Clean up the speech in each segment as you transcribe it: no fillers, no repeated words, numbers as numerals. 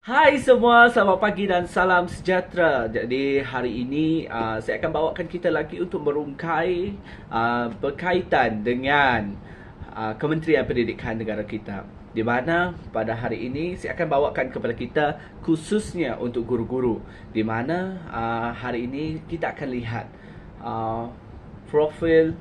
Hai semua, selamat pagi dan salam sejahtera. Jadi hari ini saya akan bawakan kita lagi untuk merungkai berkaitan dengan Kementerian Pendidikan negara kita. Di mana pada hari ini saya akan bawakan kepada kita khususnya untuk guru-guru. Di mana hari ini kita akan lihat uh, profil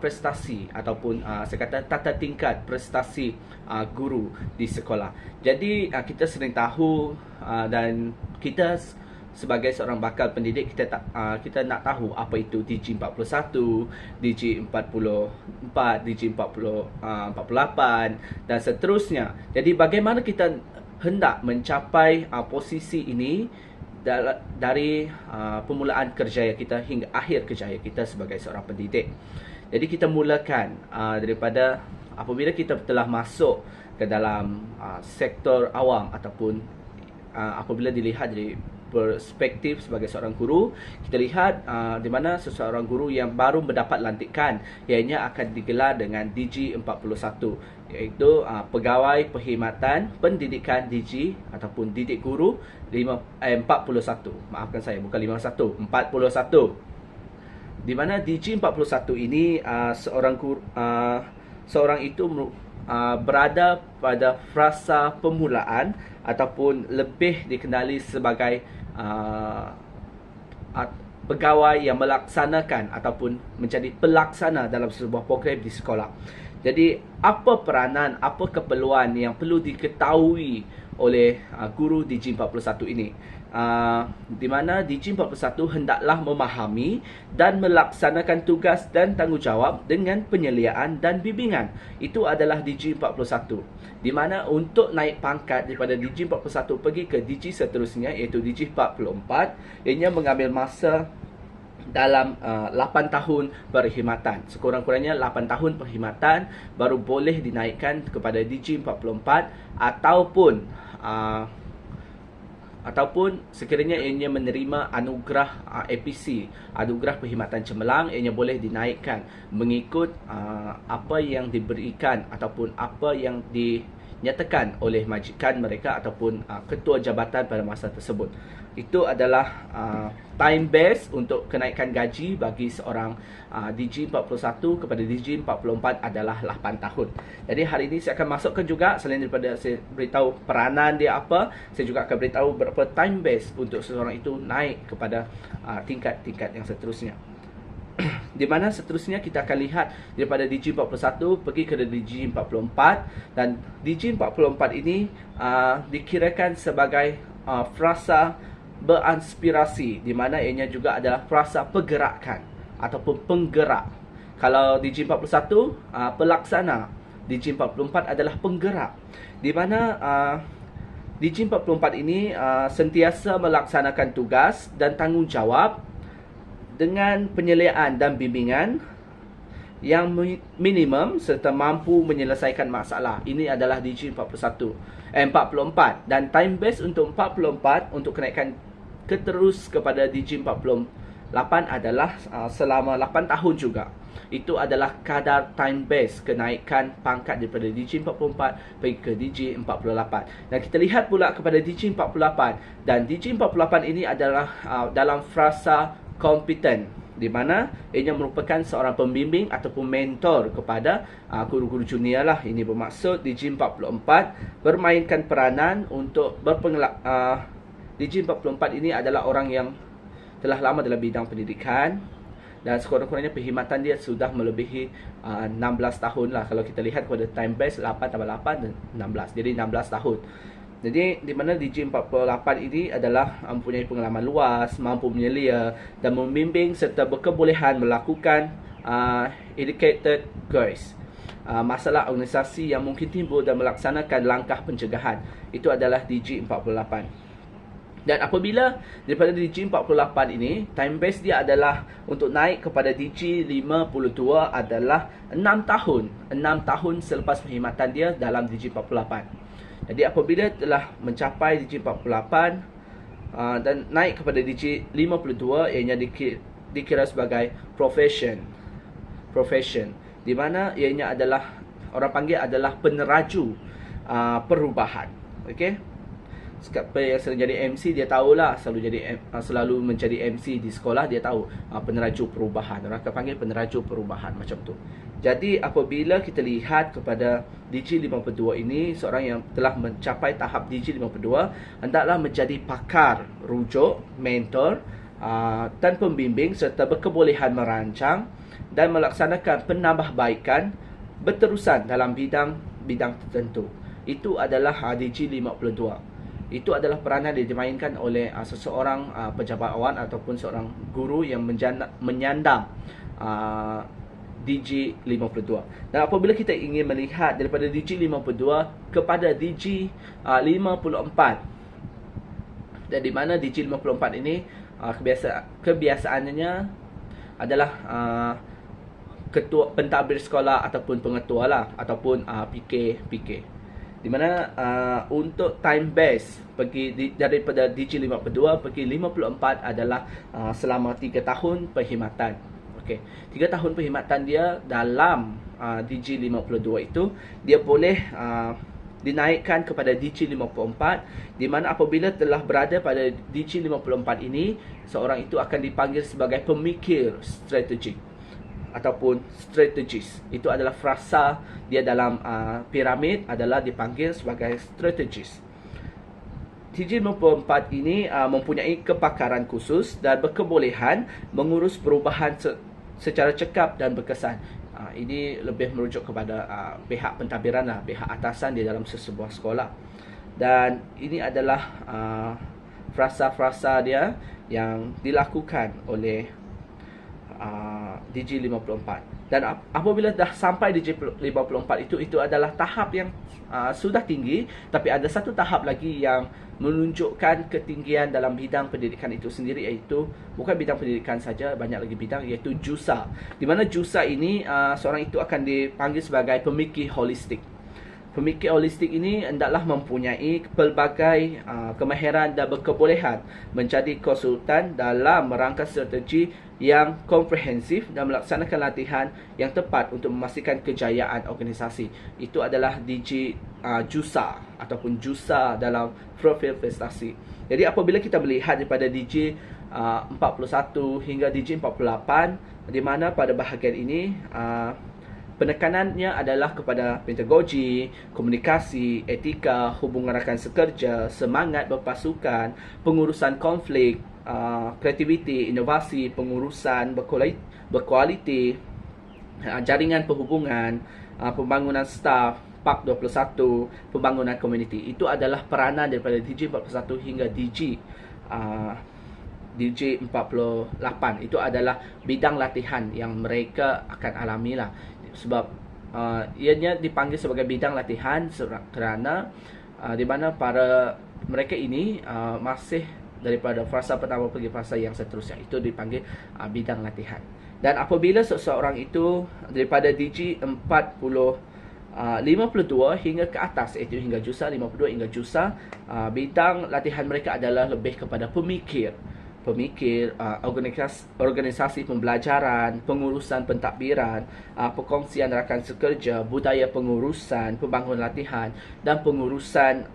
prestasi ataupun saya kata tata tingkat prestasi guru di sekolah. Jadi kita sering tahu dan kita sebagai seorang bakal pendidik kita nak tahu apa itu DG41, DG44, DG48 dan seterusnya. Jadi bagaimana kita hendak mencapai posisi ini dari permulaan kerjaya kita hingga akhir kerjaya kita sebagai seorang pendidik. Jadi kita mulakan daripada apabila kita telah masuk ke dalam sektor awam ataupun apabila dilihat dari perspektif sebagai seorang guru, kita lihat di mana seseorang guru yang baru mendapat lantikan, ianya akan digelar dengan DG41, iaitu Pegawai Perkhidmatan Pendidikan DG ataupun Didik Guru 41. Maafkan saya, bukan 51, 41. Di mana DG41 ini seorang itu berada pada fasa permulaan ataupun lebih dikenali sebagai pegawai yang melaksanakan ataupun menjadi pelaksana dalam sebuah program di sekolah. Jadi apa peranan, apa keperluan yang perlu diketahui oleh guru DG41 ini? Di mana DG41 hendaklah memahami dan melaksanakan tugas dan tanggungjawab dengan penyeliaan dan bimbingan. Itu adalah DG41. Di mana untuk naik pangkat daripada DG41 pergi ke DG seterusnya, iaitu DG44, ianya mengambil masa dalam 8 tahun perkhidmatan. Sekurang-kurangnya 8 tahun perkhidmatan baru boleh dinaikkan kepada DG44 ataupun sekiranya ianya menerima anugerah APC, anugerah perkhidmatan cemerlang, ianya boleh dinaikkan mengikut apa yang diberikan ataupun apa yang dinyatakan oleh majikan mereka ataupun ketua jabatan pada masa tersebut. Itu adalah time base untuk kenaikan gaji bagi seorang DG41 kepada DG44 adalah 8 tahun. Jadi hari ini saya akan masukkan juga, selain daripada saya beritahu peranan dia apa, saya juga akan beritahu berapa time base untuk seseorang itu naik kepada tingkat-tingkat yang seterusnya. Di mana seterusnya kita akan lihat daripada DG41 pergi ke DG44, dan DG44 ini dikirakan sebagai frasa berinspirasi, di mana ianya juga adalah frasa pergerakan ataupun penggerak. Kalau DG41 pelaksana, DG44 adalah penggerak. Di mana DG44 ini sentiasa melaksanakan tugas dan tanggungjawab dengan penyeliaan dan bimbingan yang minimum serta mampu menyelesaikan masalah. Ini adalah DG44 dan time base untuk 44 untuk kenaikan keterus kepada DG48 adalah selama 8 tahun juga. Itu adalah kadar time base kenaikan pangkat daripada DG44 pergi ke DG48. Dan kita lihat pula kepada DG48, dan DG48 ini adalah dalam frasa kompeten, di mana ianya merupakan seorang pembimbing ataupun mentor kepada guru-guru junior lah. Ini bermaksud DG44 bermainkan peranan untuk DG44 ini adalah orang yang telah lama dalam bidang pendidikan, dan sekurang-kurangnya perkhidmatan dia sudah melebihi 16 tahun lah. Kalau kita lihat kepada time base 8 tambah 8 dan 16, jadi 16 tahun. Jadi di mana DG48 ini adalah mempunyai pengalaman luas, mampu menyelia dan membimbing serta berkebolehan melakukan educated goals, masalah organisasi yang mungkin timbul dan melaksanakan langkah pencegahan. Itu adalah DG48. Dan apabila daripada DG48 ini, time base dia adalah untuk naik kepada DG52 adalah 6 tahun. 6 tahun selepas perkhidmatan dia dalam DG48. Jadi apabila telah mencapai DG48 dan naik kepada DG52, ianya dikira sebagai profession, di mana ianya adalah, orang panggil adalah peneraju perubahan. Okey. Siapa yang sering jadi MC dia tahulah, selalu menjadi MC di sekolah, dia tahu peneraju perubahan. Orang akan panggil peneraju perubahan macam tu. Jadi apabila kita lihat kepada DG52 ini, seorang yang telah mencapai tahap DG52 hendaklah menjadi pakar rujuk, mentor dan pembimbing serta berkebolehan merancang dan melaksanakan penambahbaikan berterusan dalam bidang tertentu. Itu adalah DG52. Itu adalah peranan yang dimainkan oleh seseorang pejabat awan ataupun seorang guru yang menyandang DG52. Dan apabila kita ingin melihat daripada DG52 kepada DG54, dan di mana DG54 ini kebiasaannya adalah ketua pentadbir sekolah ataupun pengetua lah, ataupun PK. Di mana untuk time base daripada DG52 pergi 54 adalah selama 3 tahun perkhidmatan. Okey. 3 tahun perkhidmatan dia dalam DG52 itu, dia boleh dinaikkan kepada DG54, di mana apabila telah berada pada DG54 ini, seorang itu akan dipanggil sebagai pemikir strategik ataupun strategis. Itu adalah frasa dia dalam piramid, adalah dipanggil sebagai strategis. DG54 ini mempunyai kepakaran khusus dan berkebolehan mengurus perubahan secara cekap dan berkesan. Ini lebih merujuk kepada pihak pentadbiran lah, pihak atasan di dalam sesebuah sekolah. Dan ini adalah frasa-frasa dia yang dilakukan oleh DG54. Dan apabila dah sampai DG54 itu adalah tahap yang sudah tinggi, tapi ada satu tahap lagi yang menunjukkan ketinggian dalam bidang pendidikan itu sendiri, iaitu bukan bidang pendidikan saja, banyak lagi bidang, iaitu JUSA. Di mana JUSA ini seorang itu akan dipanggil sebagai pemikir holistik. Pemikir holistik ini hendaklah mempunyai pelbagai kemahiran dan berkebolehan menjadi konsultan dalam merangka strategi yang komprehensif dan melaksanakan latihan yang tepat untuk memastikan kejayaan organisasi. Itu adalah DG JUSA ataupun JUSA dalam profil prestasi. Jadi apabila kita melihat daripada DG 41 hingga DG 48, di mana pada bahagian ini penekanannya adalah kepada pedagogi, komunikasi, etika, hubungan rakan sekerja, semangat berpasukan, pengurusan konflik, kreativiti, inovasi, pengurusan berkualiti, jaringan perhubungan, pembangunan staf, PAK 21, pembangunan komuniti. Itu adalah peranan daripada DG 41 hingga DG 48. Itu adalah bidang latihan yang mereka akan alami lah. Sebab ianya dipanggil sebagai bidang latihan kerana di mana para mereka ini masih daripada fasa pertama pergi fasa yang seterusnya, itu dipanggil bidang latihan. Dan apabila seseorang itu daripada DG 52 hingga ke atas, iaitu hingga JUSA 52 hingga JUSA, bidang latihan mereka adalah lebih kepada pemikir, organisasi pembelajaran, pengurusan pentadbiran, perkongsian rakan sekerja, budaya pengurusan, pembangunan latihan dan pengurusan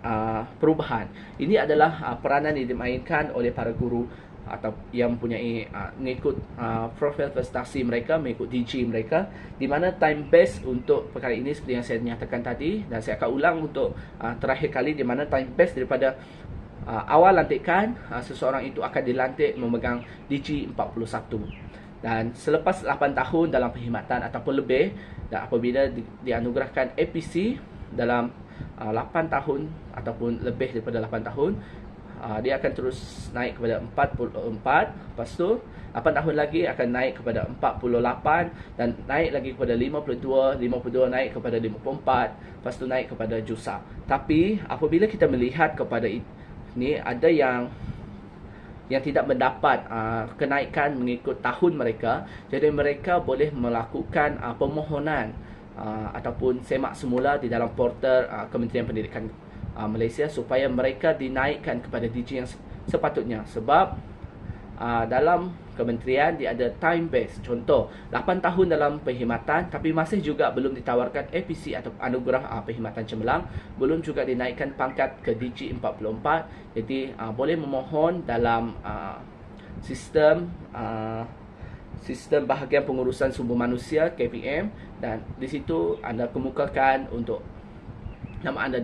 perubahan. Ini adalah peranan yang dimainkan oleh para guru atau yang mempunyai mengikut profil prestasi mereka, mengikut DG mereka, di mana time base untuk perkara ini seperti yang saya nyatakan tadi, dan saya akan ulang untuk terakhir kali, di mana time base daripada awal lantikan, seseorang itu akan dilantik memegang DG 41. Dan selepas 8 tahun dalam perkhidmatan ataupun lebih, dan apabila dianugerahkan APC dalam 8 tahun ataupun lebih daripada 8 tahun, dia akan terus naik kepada 44. Lepas tu 8 tahun lagi akan naik kepada 48, dan naik lagi kepada 52 naik kepada 54, lepas tu naik kepada JUSA. Tapi apabila kita melihat kepada ni, ada yang tidak mendapat kenaikan mengikut tahun mereka, jadi mereka boleh melakukan permohonan ataupun semak semula di dalam portal Kementerian Pendidikan Malaysia supaya mereka dinaikkan kepada DG yang sepatutnya. Sebab dalam kementerian dia ada time base. Contoh, 8 tahun dalam perkhidmatan tapi masih juga belum ditawarkan APC atau anugerah perkhidmatan cemerlang, belum juga dinaikkan pangkat ke DG44. Jadi boleh memohon dalam sistem bahagian pengurusan sumber manusia KPM, dan di situ anda kemukakan untuk nama anda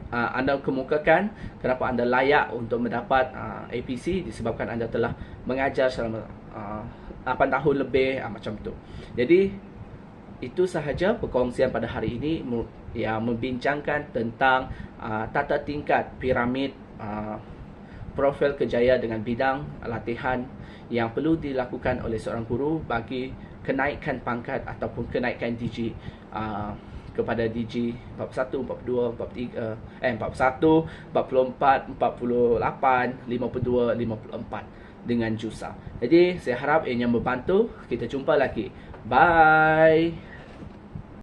anda kemukakan kenapa anda layak untuk mendapat APC disebabkan anda telah mengajar selama 8 tahun lebih, macam tu. Jadi itu sahaja perkongsian pada hari ini yang membincangkan tentang tata tingkat piramid profil kejayaan dengan bidang latihan yang perlu dilakukan oleh seorang guru bagi kenaikan pangkat ataupun kenaikan DG kepada DG 41, 42, 43, 41, 44, 48, 52, 54 dengan JUSA. Jadi saya harap ianya membantu. Kita jumpa lagi. Bye.